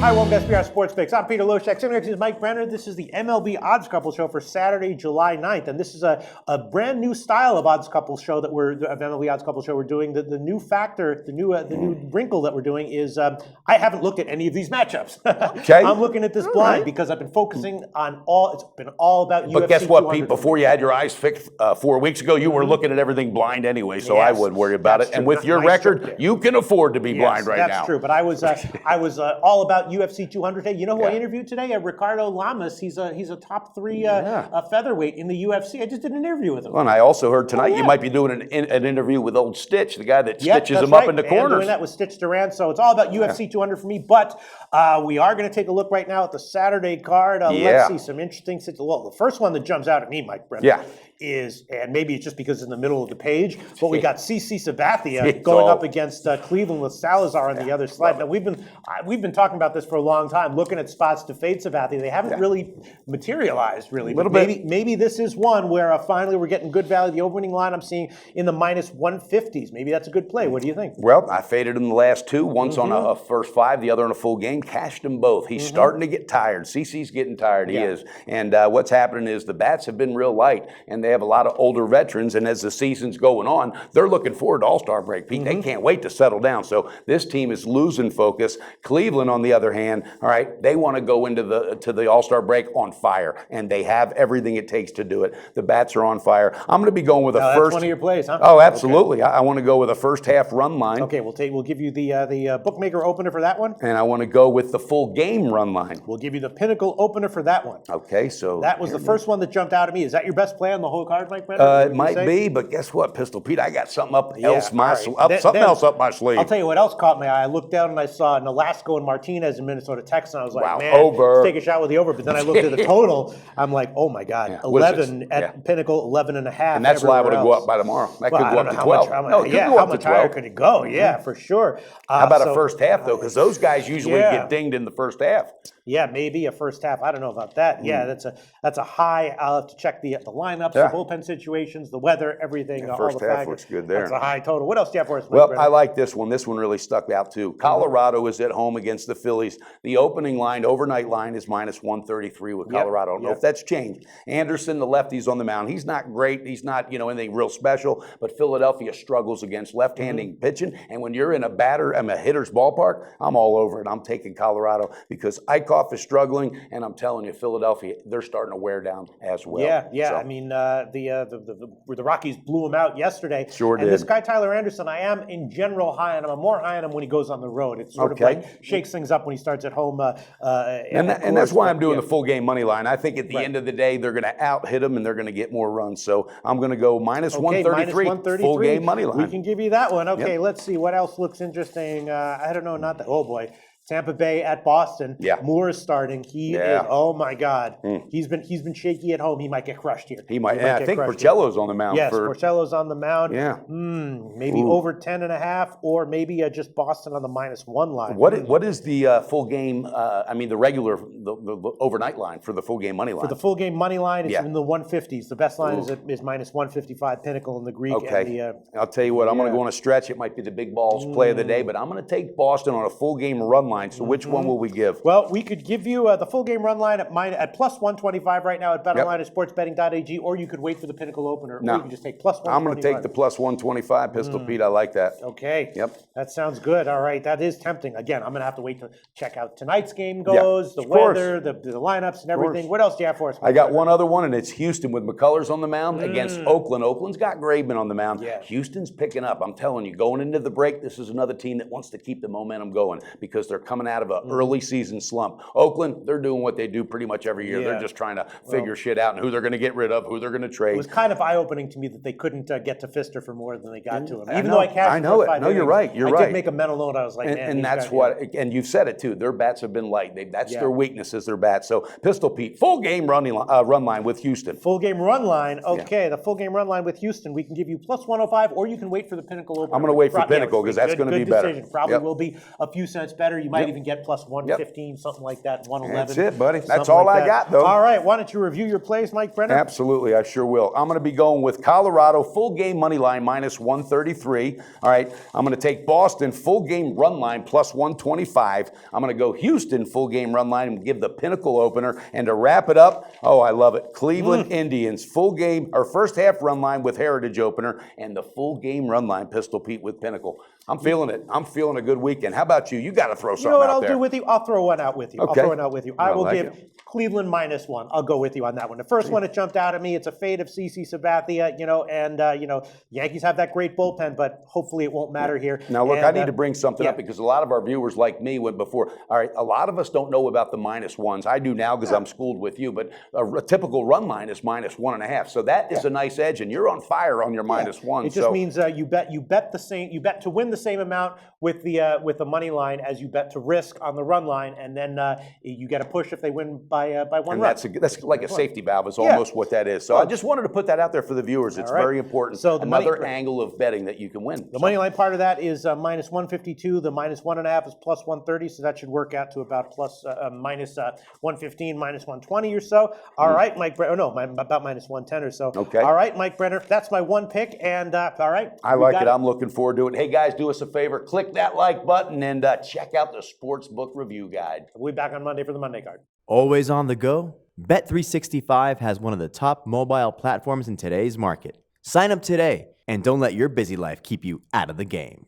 Hi, welcome to SBR Sports Picks. I'm Peter Loshak. Sitting next to Mike Brenner. This is the MLB Odds Couple show for Saturday, July 9th. And this is a brand new style of Odds Couple show that MLB Odds Couple show we're doing. The new factor, the new wrinkle that we're doing is I haven't looked at any of these matchups. Okay. I'm looking at this blind because I've been focusing on it's been all about UFC. But guess what, 200. Pete? Before you had your eyes fixed 4 weeks ago, you were looking at everything blind anyway, so I wouldn't worry about it. And with your record, you can afford to be blind right now. That's true. But I was all about UFC 200 today. You know who I interviewed today? Ricardo Lamas. He's a top 3 featherweight in the UFC. I just did an interview with him. Well, and I also heard tonight you might be doing an interview with old Stitch, the guy that stitches him up in the corners. I'm doing that with Stitch Duran. So it's all about UFC 200 for me. But we are going to take a look right now at the Saturday card. Let's see some interesting situations. Well, the first one that jumps out at me, Mike Brenner, is, and maybe it's just because it's in the middle of the page, but we got CC Sabathia going up against Cleveland with Salazar on the other side. Now we've been talking about this for a long time, looking at spots to fade Sabathia. They haven't really materialized, really. But maybe this is one where finally we're getting good value. The opening line I'm seeing in the minus 150s. Maybe that's a good play. What do you think? Well, I faded him the last two, once on a first 5, the other on a full game, cashed them both. He's starting to get tired. CC's getting tired, he is. And what's happening is the bats have been real light, and they have a lot of older veterans, and as the season's going on, they're looking forward to All-Star break, Pete. They can't wait to settle down. So this team is losing focus. Cleveland, on the other hand, all right, they want to go into the All-Star break on fire, and they have everything it takes to do it. The bats are on fire. I'm going to be going with a first. That's one of your plays, huh? Oh, absolutely. Okay. I want to go with a first half run line. Okay, we'll give you the bookmaker opener for that one. And I want to go with the full game run line. We'll give you the pinnacle opener for that one. Okay, so that was the first one that jumped out at me. Is that your best play on the whole card, Mike Brenner? It might be, but guess what, Pistol Pete? I got something else up my sleeve. I'll tell you what else caught my eye. I looked down and I saw Nolasco and Martinez in Minnesota, Texas, and I was like, man, over. Let's take a shot with the over. But then I looked at the total. I'm like, oh my God, 11 at Pinnacle, 11 and a half. And that's liable to go up by tomorrow. That could go up to 12. How much higher could it go? Yeah, for sure. How about a first half, though? Because those guys usually get dinged in the first half. Yeah, maybe a first half. I don't know about that. Yeah, that's a high. I'll have to check the lineups, the bullpen situations, the weather, everything. Yeah, first half looks good there. That's a high total. What else do you have for us? Well, I like this one. This one really stuck out too. Colorado is at home against the Phillies. The opening line, overnight line, is minus 133 with Colorado. I don't know if that's changed. Anderson, the lefty's on the mound. He's not great. He's not anything real special. But Philadelphia struggles against left-handed pitching. And when you're in a hitter's ballpark, I'm all over it. I'm taking Colorado because Eichhoff is struggling, and I'm telling you, Philadelphia, they're starting to wear down as well. Yeah. So. I mean, the Rockies blew him out yesterday. Sure did. And this guy Tyler Anderson, I am in general high on him. I'm more high on him when he goes on the road. It sort of like shakes things up when he starts at home. And that's why I'm doing the full game money line. I think at the end of the day, they're going to out hit him and they're going to get more runs. So I'm going to go minus 133, full game money line. We can give you that one. Okay, let's see what else looks interesting. I don't know, oh boy. Tampa Bay at Boston. Moore is starting. He is, oh my God. He's been shaky at home. He might get crushed here. He might. I think Porcello's on the mound. Yes, Porcello's on the mound. Yeah. Maybe over 10.5, or maybe just Boston on the minus 1 line. What is the full game? The regular, the overnight line for the full game money line. For the full game money line, it's in the 150s. The best line is minus 155. Pinnacle in the Greek. Okay. And I'll tell you what. I'm going to go on a stretch. It might be the big balls play of the day, but I'm going to take Boston on a full game run line. So which one will we give? Well, we could give you the full game run line at plus 125 right now at BetOnline at sportsbetting.ag, or you could wait for the Pinnacle opener, or you could just take plus 125. I'm going to take the plus 125, Pistol Pete. I like that. Okay. Yep. That sounds good. All right. That is tempting. Again, I'm going to have to wait to check out tonight's game goes, the weather, the lineups and everything. What else do you have for us? I got one other one, and it's Houston with McCullers on the mound against Oakland. Oakland's got Graveman on the mound. Yeah. Houston's picking up. I'm telling you, going into the break, this is another team that wants to keep the momentum going because they're coming out of an early season slump. Oakland, they're doing what they do pretty much every year. They're just trying to figure shit out and who they're going to get rid of, who they're going to trade. It was kind of eye-opening to me that they couldn't get to Fister for more than they got to him. Even though I cashed I know it. No, innings, you're right. You're I right. did make a mental note. I was like, and that's and you've said it too. Their bats have been light. That's their weakness is their bats. So Pistol Pete, full game run line with Houston. Full game run line. Okay, the full game run line with Houston. We can give you plus 105, or you can wait for the Pinnacle opener. I'm going to wait for Pinnacle because that's going to be better. Probably will be a few cents better. You might even get plus 115, something like that, 111. That's it, buddy. That's something all like I that. got, though. All right, why don't you review your plays, Mike Brenner? Absolutely, I sure will. I'm going to be going with Colorado full game money line minus 133. All right, I'm going to take Boston full game run line plus 125. I'm going to go Houston full game run line and give the Pinnacle opener. And to wrap it up, oh, I love it. Cleveland Indians full game or first half run line with Heritage opener and the full game run line Pistol Pete with Pinnacle. I'm feeling it. I'm feeling a good weekend. How about you? You got to throw something out there. You know what I'll do with you? I'll throw one out with you. Okay. I'll throw one out with you. I will like give it. Cleveland -1. I'll go with you on that one. The first one that jumped out at me, it's a fade of CC Sabathia, and Yankees have that great bullpen, but hopefully it won't matter here. Now, look, and, I need to bring something up because a lot of our viewers like me went before. All right, a lot of us don't know about the -1s. I do now because I'm schooled with you, but a typical run line is -1.5. So that is a nice edge, and you're on fire on your -1. It just means you bet the same. You bet to win the same amount with the money line as you bet to risk on the run line, and then you get a push if they win by one run. That's like a safety valve is almost what that is. So I just wanted to put that out there for the viewers. It's very important. So another angle of betting that you can win. The money line part of that is -152. The -1.5 is plus 130. So that should work out to about minus 115, minus 120 or so. All right, Mike Brenner. Oh, no, about minus 110 or so. Okay. All right, Mike Brenner. That's my one pick. And all right. I like it. I'm looking forward to it. Hey, guys, do us a favor. Click that like button and check out the Sportsbook Review Guide. We'll be back on Monday for the Monday card. Always on the go? Bet365 has one of the top mobile platforms in today's market. Sign up today and don't let your busy life keep you out of the game.